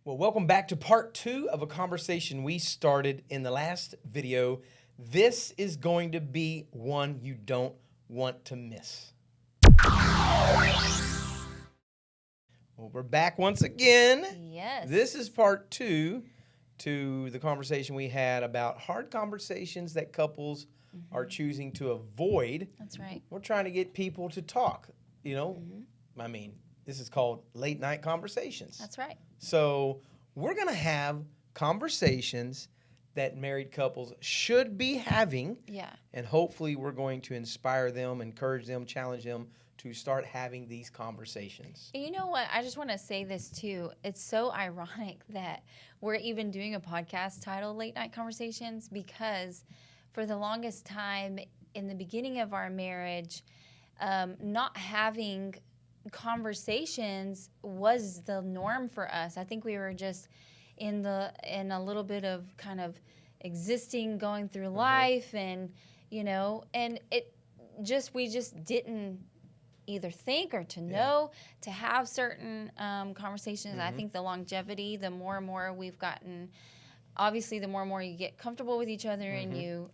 Well, welcome back to part 2 of a conversation we started in the last video. This is going to be one you don't want to miss. Well, we're back once again. Yes. This is part 2 to the conversation we had about hard conversations that couples are choosing to avoid. That's right. We're trying to get people to talk, I mean, this is called late night conversations. That's right. So we're going to have conversations that married couples should be having. Yeah. And hopefully we're going to inspire them, encourage them, challenge them to start having these conversations. You know what? I just want to say this too. It's so ironic that we're even doing a podcast titled Late Night Conversations, because for the longest time in the beginning of our marriage, not having conversations was the norm for us. I think we were just in a little bit of kind of existing, going through life, and we just didn't either think or to know to have certain conversations. I think the longevity, the more and more we've gotten, obviously the more and more you get comfortable with each other and you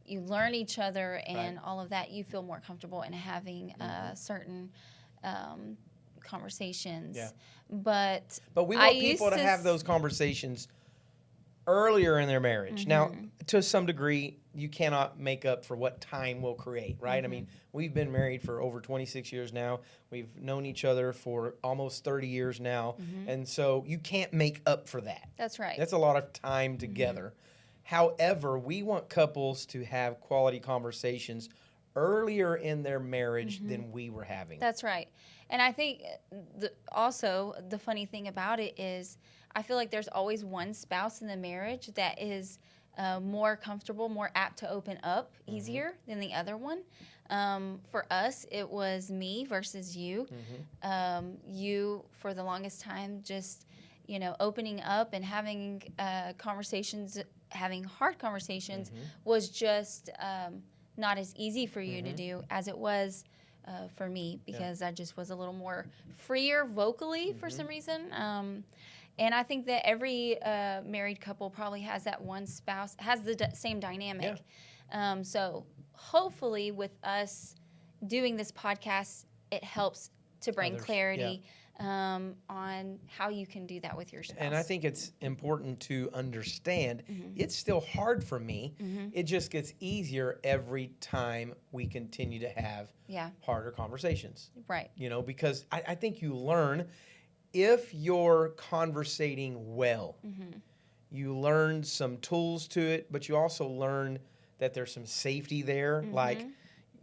you learn each other and all of that, you feel more comfortable in having certain conversations. Yeah. But we want people to have those conversations earlier in their marriage. Now, to some degree, you cannot make up for what time will create, right? I mean, we've been married for over 26 years now. We've known each other for almost 30 years now. And so you can't make up for that. That's right. That's a lot of time together. However, we want couples to have quality conversations earlier in their marriage than we were having. That's right. And I think also the funny thing about it is I feel like there's always one spouse in the marriage that is more comfortable, more apt to open up easier than the other one. For us, it was me versus you. You, for the longest time, just, opening up and having conversations, having hard conversations was just not as easy for you to do as it was for me, because I just was a little more freer vocally for some reason. And I think that every married couple probably has that one spouse, has the same dynamic. Yeah. So hopefully with us doing this podcast, it helps to bring clarity on how you can do that with your spouse. And I think it's important to understand it's still hard for me. It just gets easier every time we continue to have harder conversations. Right. Because I think you learn, if you're conversating well, you learn some tools to it, but you also learn that there's some safety there. Like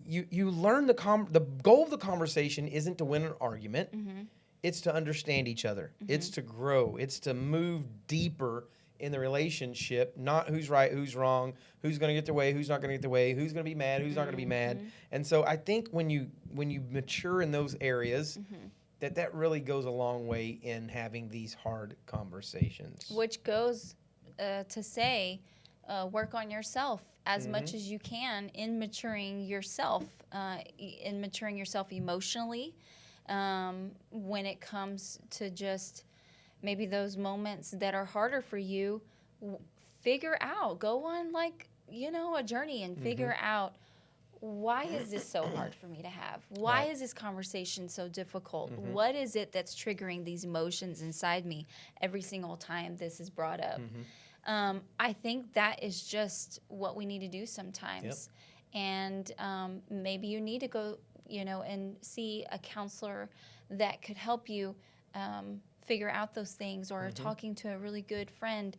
you learn the goal of the conversation isn't to win an argument. It's to understand each other. It's to grow. It's to move deeper in the relationship, not who's right, who's wrong, who's going to get their way, who's not going to get their way, who's going to be mad, who's not going to be mad. And so I think when you mature in those areas, that really goes a long way in having these hard conversations. Which goes to say, work on yourself as much as you can in maturing yourself emotionally. When it comes to just maybe those moments that are harder for you, figure out, go on a journey and figure out, why is this so hard for me to have? Why is this conversation so difficult? What is it that's triggering these emotions inside me every single time this is brought up? I think that is just what we need to do sometimes. And maybe you need to go, and see a counselor that could help you figure out those things, or talking to a really good friend,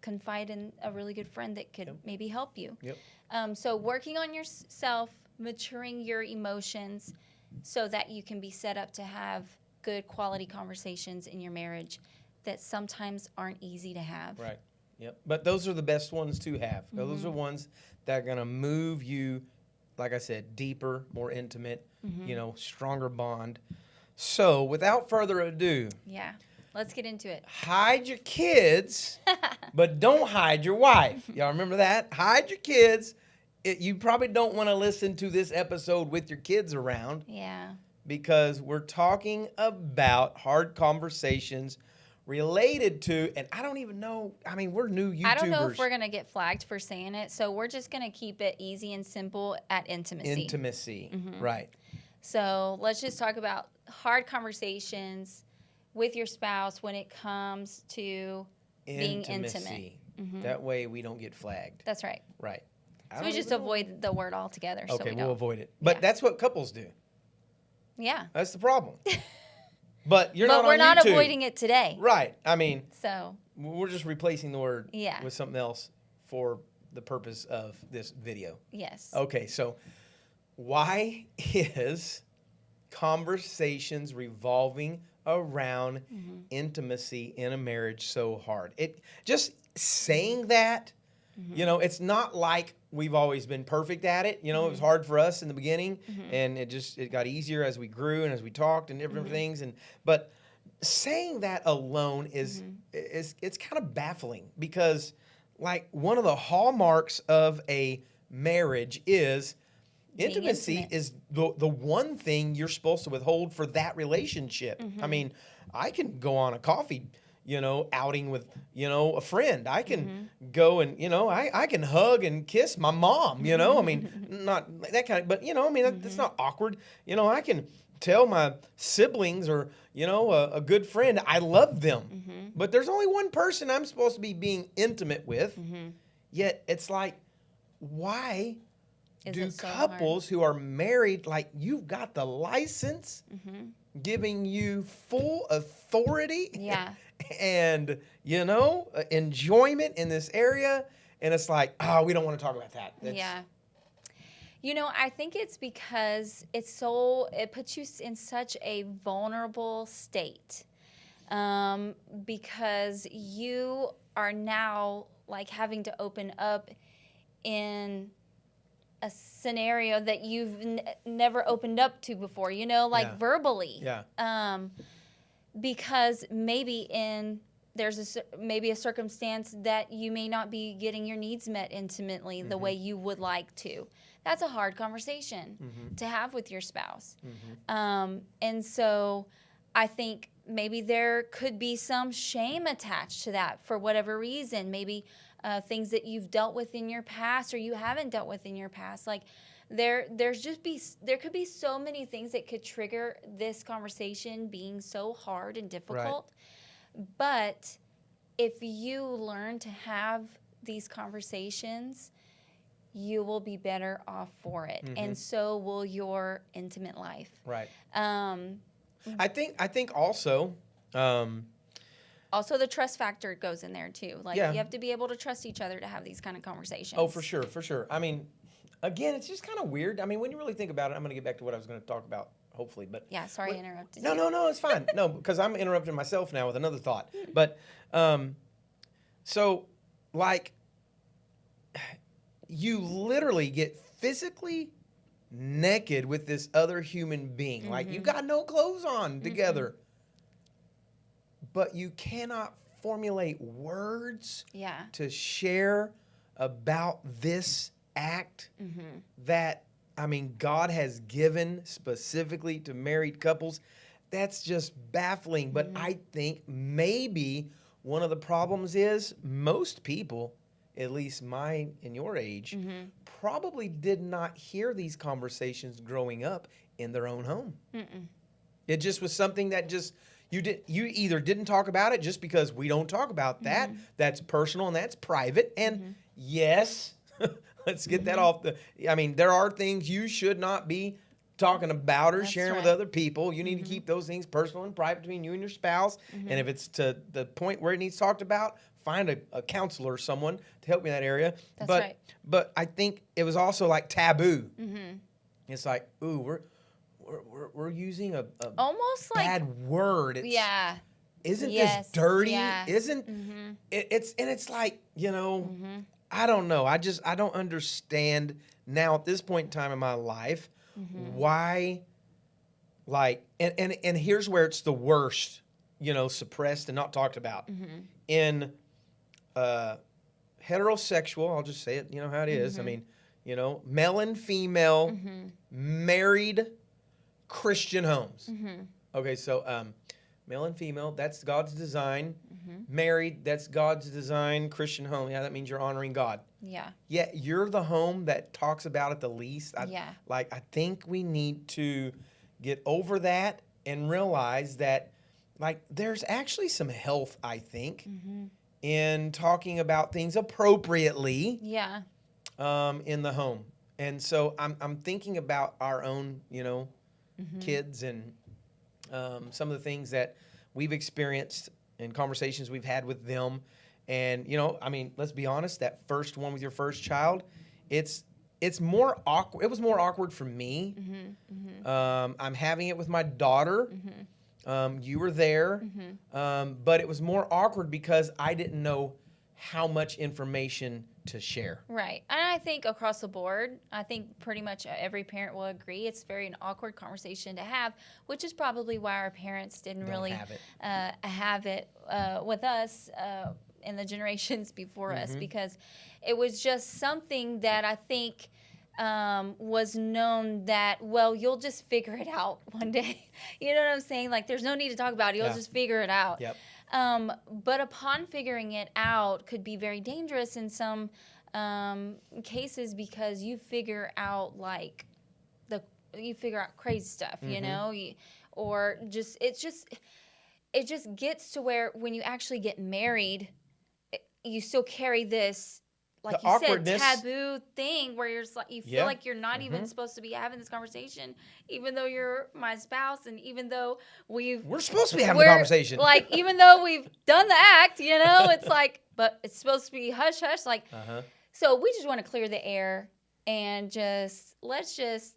confide in a really good friend that could maybe help you. So working on yourself, maturing your emotions so that you can be set up to have good quality conversations in your marriage that sometimes aren't easy to have. Right. Yep. But those are the best ones to have. Those are ones that are going to move you, like I said, deeper, more intimate, stronger bond. So without further ado. Yeah. Let's get into it. Hide your kids, but don't hide your wife. Y'all remember that? Hide your kids. You probably don't want to listen to this episode with your kids around. Yeah. Because we're talking about hard conversations related to, and I don't even know. I mean, we're new YouTubers. I don't know if we're going to get flagged for saying it, so we're just going to keep it easy and simple at intimacy. Intimacy, right. So let's just talk about hard conversations with your spouse when it comes to being intimate. That way we don't get flagged. That's right. Right. So we just avoid the word altogether. Okay, so we we'll don't. avoid it. But that's what couples do. Yeah. That's the problem. But But we're not avoiding it today. Right. I mean, so we're just replacing the word Yeah. with something else for the purpose of this video. yes. Okay, so why is conversations revolving around intimacy in a marriage so hard? It just saying that, you know, it's not like we've always been perfect at it. You know, it was hard for us in the beginning, and it got easier as we grew and as we talked and different things. But saying that alone is it's kind of baffling, because like one of the hallmarks of a marriage is intimacy intimate. is the one thing you're supposed to withhold for that relationship. I mean, I can go on a coffee, you know, outing with, you know, a friend. I can go and, you know, I can hug and kiss my mom, you know. I mean, not that kind of, but, you know, I mean, that's not awkward. You know, I can tell my siblings or, you know, a good friend I love them. But there's only one person I'm supposed to be being intimate with. Yet it's like, why do so couples who are married, like, you've got the license giving you full authority Yeah. and, you know, enjoyment in this area, and it's like, oh, we don't want to talk about that. Yeah. You know, I think it's because it puts you in such a vulnerable state, because you are now like having to open up in a scenario that you've never opened up to before, you know, like verbally. Yeah. Because maybe there's maybe a circumstance that you may not be getting your needs met intimately the way you would like to. That's a hard conversation to have with your spouse. And so I think maybe there could be some shame attached to that for whatever reason. Maybe things that you've dealt with in your past or you haven't dealt with in your past. Like there could be so many things that could trigger this conversation being so hard and difficult. Right. But if you learn to have these conversations, you will be better off for it, and so will your intimate life. Right. I think also. Also, the trust factor goes in there too. Like you have to be able to trust each other to have these kind of conversations. Oh, for sure, for sure. I mean, again, it's just kind of weird. I mean, when you really think about it, I'm going to get back to what I was going to talk about, hopefully. But yeah, sorry I interrupted. No, it's fine. No, because I'm interrupting myself now with another thought. But so like, you literally get physically naked with this other human being. Like you got no clothes on together. But you cannot formulate words to share about this act that, I mean, God has given specifically to married couples. That's just baffling. But I think maybe one of the problems is most people, at least my and your age, probably did not hear these conversations growing up in their own home. It just was something that just... You either didn't talk about it just because we don't talk about that. That's personal and that's private. And yes, let's get that off the... I mean, there are things you should not be talking about or sharing with other people. You need to keep those things personal and private between you and your spouse. And if it's to the point where it needs talked about, find a counselor or someone to help you in that area. That's right. But I think it was also like taboo. It's like, ooh, we're using a almost bad like word. It's, isn't this dirty? Isn't it's like, you know, I don't know. I don't understand now at this point in time in my life why, like, and here's where it's the worst, you know, suppressed and not talked about. In heterosexual, I'll just say it, you know how it is. I mean, you know, male and female married Christian homes. Okay, so Male and female, that's God's design. Mm-hmm. Married, that's God's design. Christian home, yeah, that means you're honoring God. Yeah. Yet you're the home that talks about it the least. Yeah. I think we need to get over that and realize that, like, there's actually some health, I think, in talking about things appropriately. Yeah. In the home. And so I'm thinking about our own, kids and some of the things that we've experienced and conversations we've had with them. And, let's be honest, that first one with your first child, it's more awkward. It was more awkward for me. I'm having it with my daughter. You were there. But it was more awkward because I didn't know how much information to share. Right. And I think across the board, I think pretty much every parent will agree it's very an awkward conversation to have, which is probably why our parents didn't really have it with us in the generations before us, because it was just something that I think was known that, well, you'll just figure it out one day. You know what I'm saying? Like, there's no need to talk about it. You'll just figure it out. Yep. But upon figuring it out could be very dangerous in some cases, because you figure out crazy stuff, or just it just gets to where when you actually get married, you still carry this, like you said, taboo thing where you feel like you're not even supposed to be having this conversation, even though you're my spouse, and even though we're supposed to be having the conversation. Like, even though we've done the act, it's like, but it's supposed to be hush hush. Like, so we just want to clear the air and let's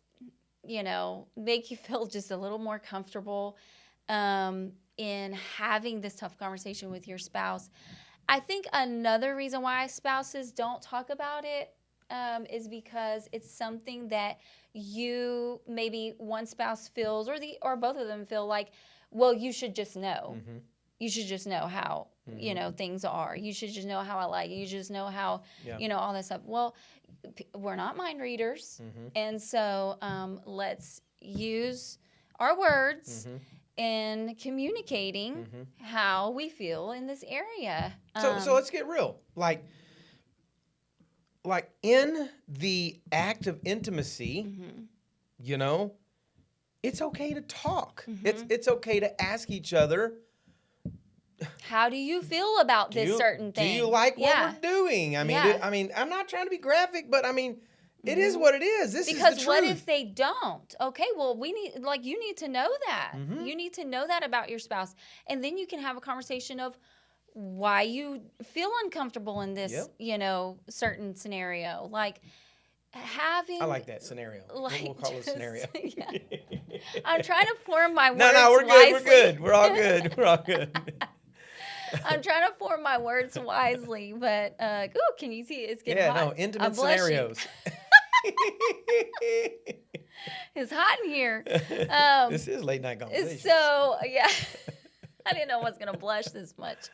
make you feel just a little more comfortable in having this tough conversation with your spouse. I think another reason why spouses don't talk about it is because it's something that maybe one spouse feels, or both of them feel like, well, you should just know. You should just know how, things are. You should just know how I like it. You should just know how, all that stuff. Well, we're not mind readers. And so let's use our words in communicating how we feel in this area. So let's get real. Like in the act of intimacy, it's okay to talk. It's okay to ask each other, how do you feel about this certain thing? Do you like what we're doing? I mean, I'm not trying to be graphic, but I mean, it is what it is. This is the truth. Because what if they don't? Okay, well, you need to know that. You need to know that about your spouse. And then you can have a conversation of why you feel uncomfortable in this, certain scenario. Like having... I like that scenario. We'll call it a scenario. Yeah. I'm trying to form my words we're wisely. We're good. We're all good. We're all good. I'm trying to form my words wisely, but can you see it's getting hot? Yeah, no, intimate scenarios. It's hot in here. This is late night conversation. So, yeah. I didn't know I was going to blush this much.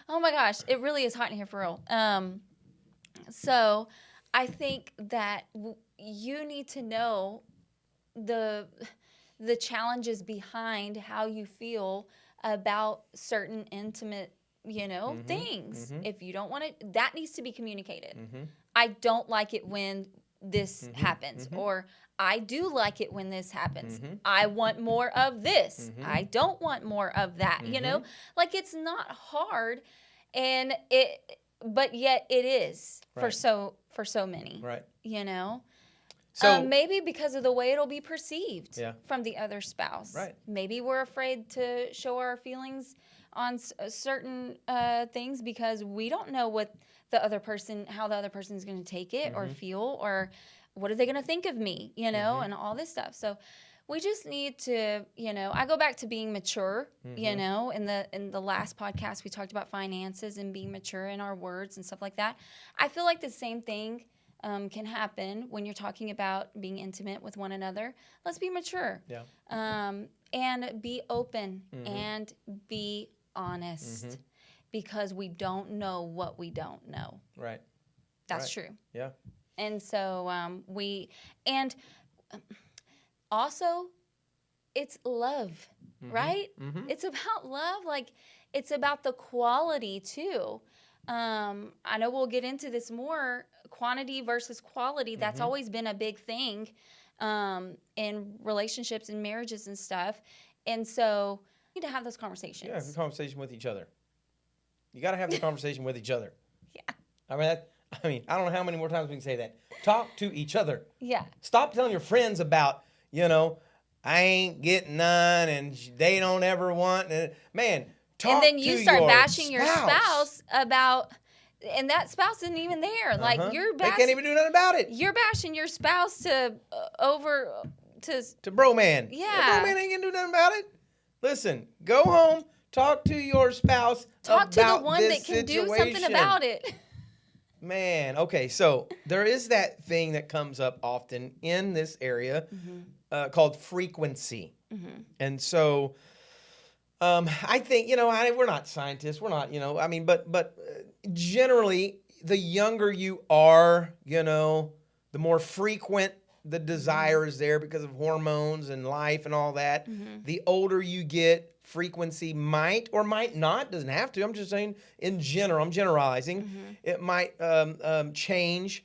Oh, my gosh. It really is hot in here for real. So, I think that you need to know the challenges behind how you feel about certain intimate, things. If you don't want it, that needs to be communicated. I don't like it when this happens, or I do like it when this happens. I want more of this. I don't want more of that. Like, it's not hard, but yet it is for so many. Right. So maybe because of the way it'll be perceived from the other spouse. Right. Maybe we're afraid to show our feelings on certain things because we don't know how the other person is going to take it or feel, or what are they going to think of me, and all this stuff. So we just need to, I go back to being mature, in the last podcast we talked about finances and being mature in our words and stuff like that. I feel like the same thing can happen when you're talking about being intimate with one another. Let's be mature. Yeah. And be open and be honest, because we don't know what we don't know. Right. That's true. Yeah. And so also it's love, right? Mm-hmm. It's about love. Like, it's about the quality too. I know we'll get into this more, quantity versus quality. That's always been a big thing in relationships and marriages and stuff. And so we need to have those conversations. Yeah, have a conversation with each other. You got to have the conversation with each other. Yeah. I mean, I don't know how many more times we can say that. Talk to each other. Yeah. Stop telling your friends about, I ain't getting none and they don't ever want. Man, talk and then you to start your bashing your spouse about, and that spouse isn't even there. Like, you're they can't even do nothing about it. You're bashing your spouse to bro man. Yeah. Bro man ain't gonna do nothing about it. Listen, go home, talk to your spouse. Talk to the one this that can situation. do something about it. Man, okay, so there is that thing that comes up often in this area called frequency. And so I think, we're not scientists. We're not, but generally, the younger you are, the more frequent the desire is there because of hormones and life and all that. The older you get, frequency might or might not, doesn't have to. I'm just saying in general, I'm generalizing. It might change.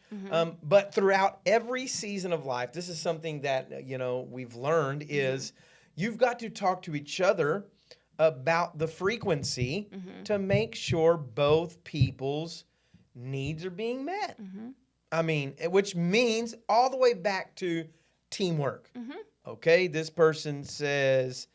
But throughout every season of life, this is something that, we've learned is you've got to talk to each other about the frequency to make sure both people's needs are being met. I mean, which means all the way back to teamwork. Okay, this person says,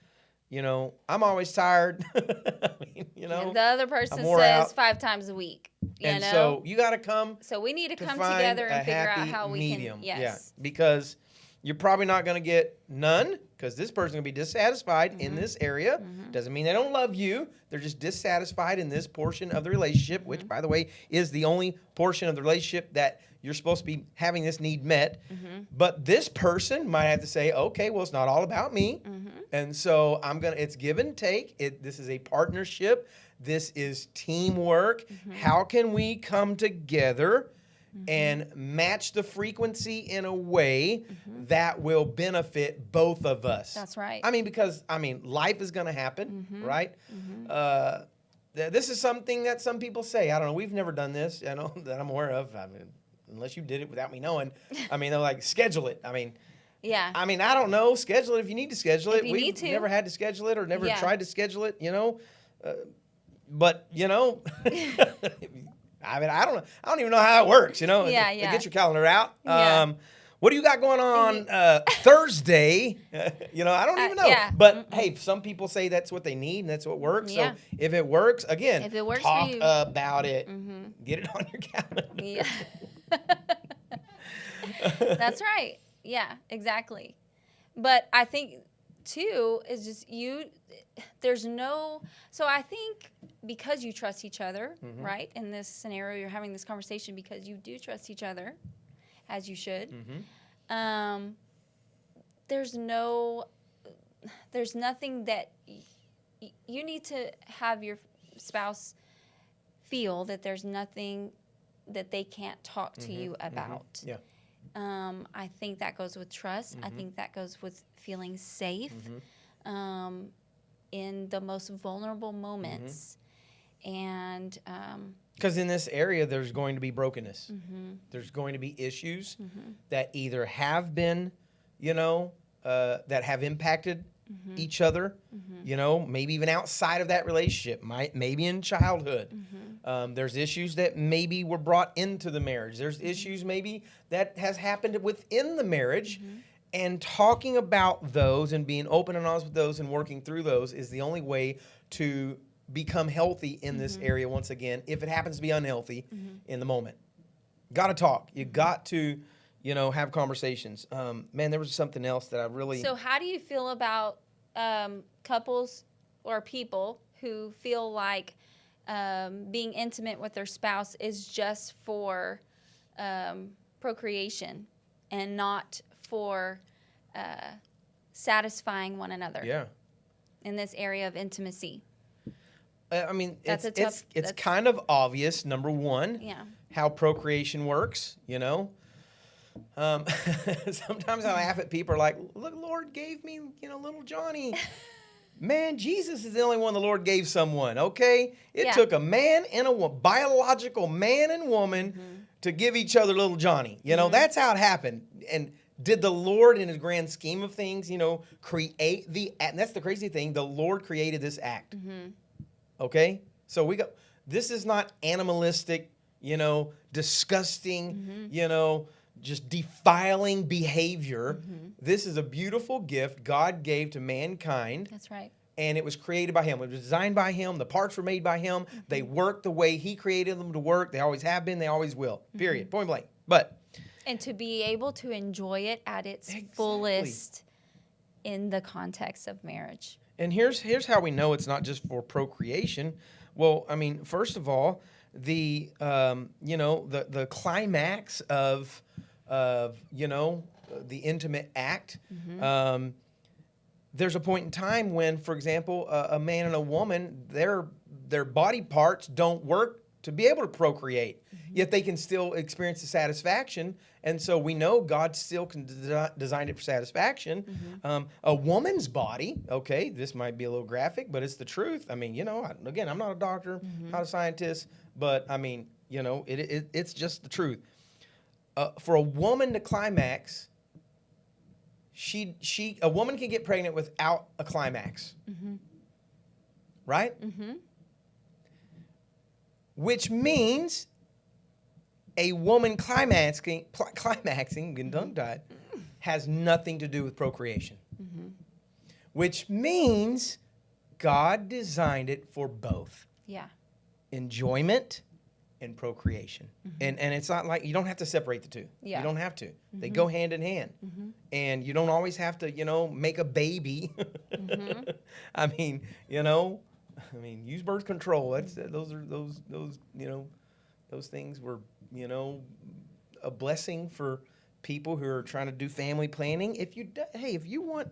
I'm always tired. And the other person says out 5 times a week. So you got to come. So we need to come find together a and figure out happy how we medium. can. Yes. Yeah, because you're probably not going to get none because this person's going to be dissatisfied in this area. Doesn't mean they don't love you. They're just dissatisfied in this portion of the relationship, which, by the way, is the only portion of the relationship that you're supposed to be having this need met. But this person might have to say, okay, well, it's not all about me. And so it's give and take. This is a partnership. This is teamwork. How can we come together and match the frequency in a way that will benefit both of us? That's right. I mean, because, life is going to happen, right? This is something that some people say. I don't know. We've never done this, that I'm aware of. Unless you did it without me knowing. They're like, schedule it. Yeah. I don't know. Schedule it if you need to schedule it. We've need to. Never had to schedule it or never tried to schedule it, but, I don't know. I don't even know how it works, Yeah. Get your calendar out. Yeah. What do you got going on Thursday? I don't even know. Yeah. But, hey, some people say that's what they need and that's what works. Yeah. So if it works, again, if it works talk for you. about it. Get it on your calendar. Yeah. That's right. Yeah, exactly. But I think, too, is just so I think because you trust each other, right? In this scenario, you're having this conversation because you do trust each other, as you should. There's nothing that you need to have your spouse feel that there's nothing that they can't talk to you about. Yeah. I think that goes with trust. I think that goes with feeling safe in the most vulnerable moments. And because in this area, there's going to be brokenness. There's going to be issues that either have been, that have impacted each other, maybe even outside of that relationship, maybe in childhood. There's issues that maybe were brought into the marriage. There's issues maybe that has happened within the marriage. And talking about those and being open and honest with those and working through those is the only way to become healthy in this area once again, if it happens to be unhealthy in the moment. Got to talk. You got to, have conversations. Man, there was something else that I really... So how do you feel about couples or people who feel like being intimate with their spouse is just for procreation and not for satisfying one another? Yeah. In this area of intimacy. It's kind of obvious, number one, how procreation works, Sometimes I laugh at people are like, look, Lord gave me, little Johnny. Man, Jesus is the only one the Lord gave someone, okay? It took a man and a biological man and woman to give each other little Johnny. That's how it happened. And did the Lord, in his grand scheme of things, create and that's the crazy thing, the Lord created this act. Okay? So this is not animalistic, disgusting, just defiling behavior. This is a beautiful gift God gave to mankind. That's right. And it was created by him. It was designed by him. The parts were made by him. They work the way he created them to work. They always have been. They always will. Period. Point blank. And to be able to enjoy it at its fullest in the context of marriage. And here's how we know it's not just for procreation. Well, I mean, first of all, the climax of the intimate act. There's a point in time when, for example, a man and a woman, their body parts don't work to be able to procreate, yet they can still experience the satisfaction. And so we know God still can design it for satisfaction. A woman's body, okay, this might be a little graphic, but it's the truth. I mean, again, I'm not a doctor, not a scientist, but I mean, it's just the truth. For a woman to climax, a woman can get pregnant without a climax, right? Which means a woman climaxing, getting tongue-tied, has nothing to do with procreation. Which means God designed it for both. Yeah. Enjoyment and procreation. And it's not like, you don't have to separate the two. Yeah. You don't have to. They go hand in hand. And you don't always have to, make a baby. I mean, use birth control. Those things were, a blessing for people who are trying to do family planning. If you want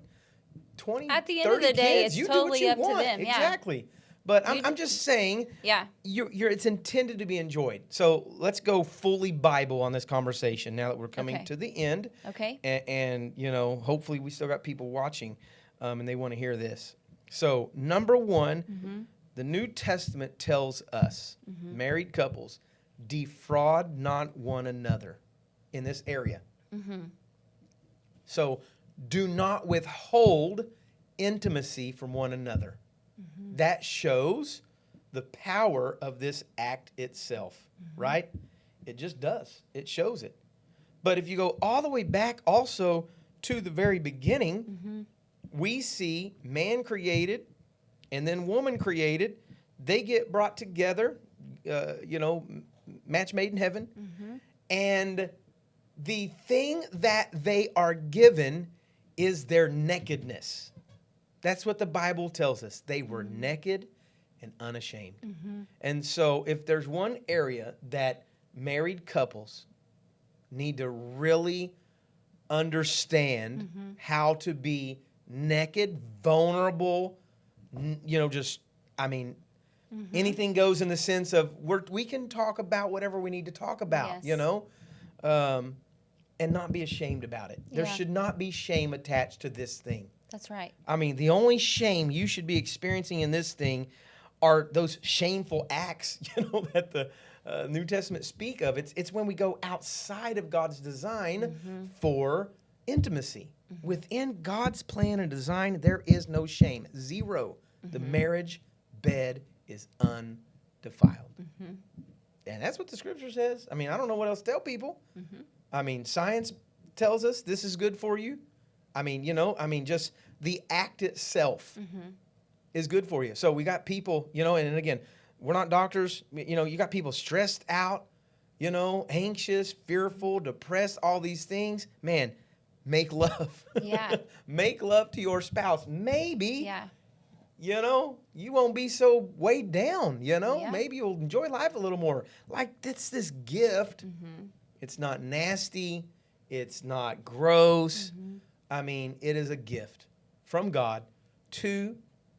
20, at the end 30 of the day, kids, it's you totally do what up you want. to them. Yeah. Exactly. But I'm just saying, it's intended to be enjoyed. So let's go fully Bible on this conversation now that we're coming to the end. Okay. And hopefully we still got people watching, and they want to hear this. So number one, the New Testament tells us, married couples, defraud not one another in this area. So do not withhold intimacy from one another. That shows the power of this act itself, right? It just does. It shows it. But if you go all the way back also to the very beginning, we see man created and then woman created. They get brought together, match made in heaven. And the thing that they are given is their nakedness. That's what the Bible tells us. They were naked and unashamed. And so if there's one area that married couples need to really understand how to be naked, vulnerable, anything goes in the sense of we can talk about whatever we need to talk about, and not be ashamed about it. There should not be shame attached to this thing. That's right. I mean, the only shame you should be experiencing in this thing are those shameful acts, that the New Testament speak of. It's when we go outside of God's design for intimacy. Within God's plan and design, there is no shame. Zero. The marriage bed is undefiled. And that's what the scripture says. I mean, I don't know what else to tell people. I mean, science tells us this is good for you. I mean, just the act itself is good for you. So we got people, and again, we're not doctors. You got people stressed out, anxious, fearful, depressed, all these things. Man, make love. Yeah. Make love to your spouse. Maybe, you won't be so weighed down, Maybe you'll enjoy life a little more. Like, it's this gift. It's not nasty. It's not gross. I mean, it is a gift from God to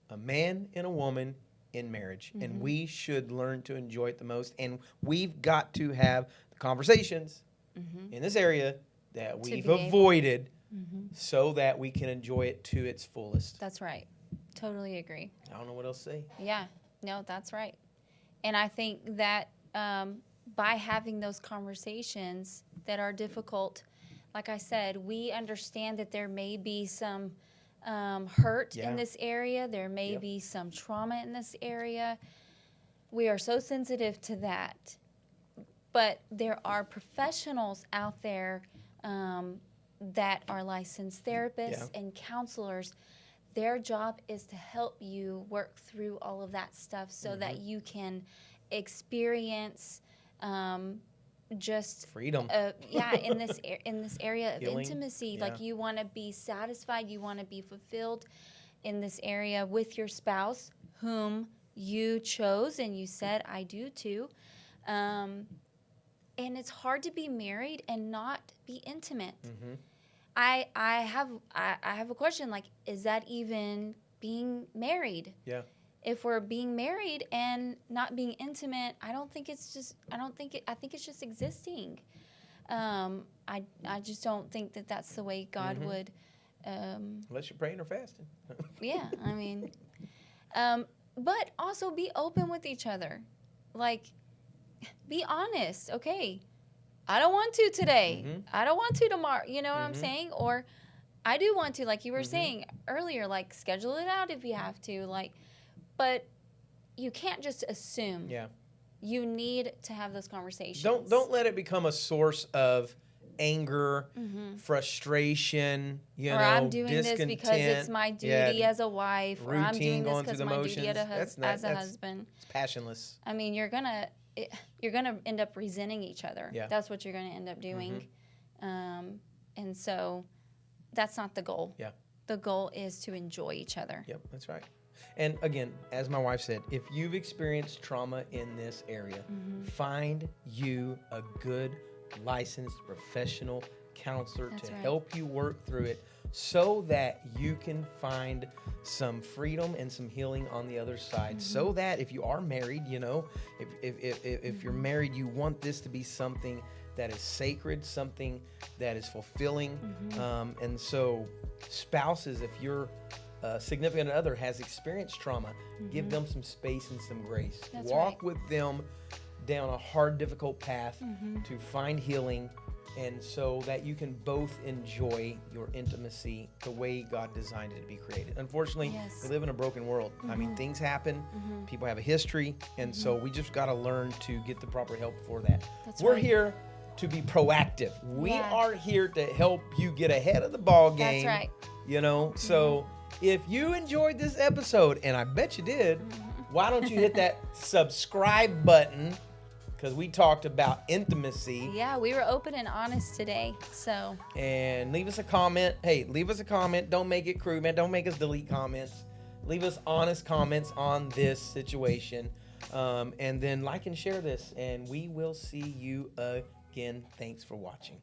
a man and a woman in marriage. And we should learn to enjoy it the most. And we've got to have the conversations in this area that To we've be able- avoided so that we can enjoy it to its fullest. That's right. Totally agree. I don't know what else to say. Yeah, no, that's right. And I think that by having those conversations that are difficult, like I said, we understand that there may be some hurt Yeah. in this area. There may Yep. be some trauma in this area. We are so sensitive to that. But there are professionals out there that are licensed therapists and counselors. Their job is to help you work through all of that stuff so that you can experience just Freedom. in this area of Healing. intimacy. Yeah. Like, you want to be satisfied, you want to be fulfilled in this area with your spouse, whom you chose and you said, I do too. And it's hard to be married and not be intimate. I have a question, like, is that even being married? Yeah. If we're being married and not being intimate, I think it's just existing. I just don't think that that's the way God would. Unless you're praying or fasting. Yeah, I mean, but also be open with each other. Like, be honest. Okay, I don't want to today. I don't want to tomorrow. You know what I'm saying? Or I do want to, like you were saying earlier, like, schedule it out if you have to. Like, but you can't just assume. Yeah. You need to have those conversations. Don't let it become a source of anger, frustration, or I'm doing this because it's my duty as a wife, or I'm doing this because my duty as a husband. It's passionless. I mean, you're gonna end up resenting each other. Yeah. That's what you're gonna end up doing, and so that's not the goal. Yeah. The goal is to enjoy each other. Yep, that's right. And again, as my wife said, if you've experienced trauma in this area, find you a good, licensed professional counselor That's to right. help you work through it so that you can find some freedom and some healing on the other side. So that if you are married, you know, if you're married, you want this to be something that is sacred, something that is fulfilling. And so spouses, if your significant other has experienced trauma, give them some space and some grace. That's Walk right. with them down a hard, difficult path to find healing, and so that you can both enjoy your intimacy the way God designed it to be created. Unfortunately, Yes. we live in a broken world. I mean, things happen, people have a history, and so we just got to learn to get the proper help for that. That's We're right. here to be proactive. We Yeah. are here to help you get ahead of the ball game. That's right. You know, so if you enjoyed this episode, and I bet you did, why don't you hit that subscribe button? Because we talked about intimacy. Yeah, we were open and honest today. So And leave us a comment. Hey, leave us a comment. Don't make it crude, man. Don't make us delete comments. Leave us honest comments on this situation. And then like and share this. And we will see you again. Thanks for watching.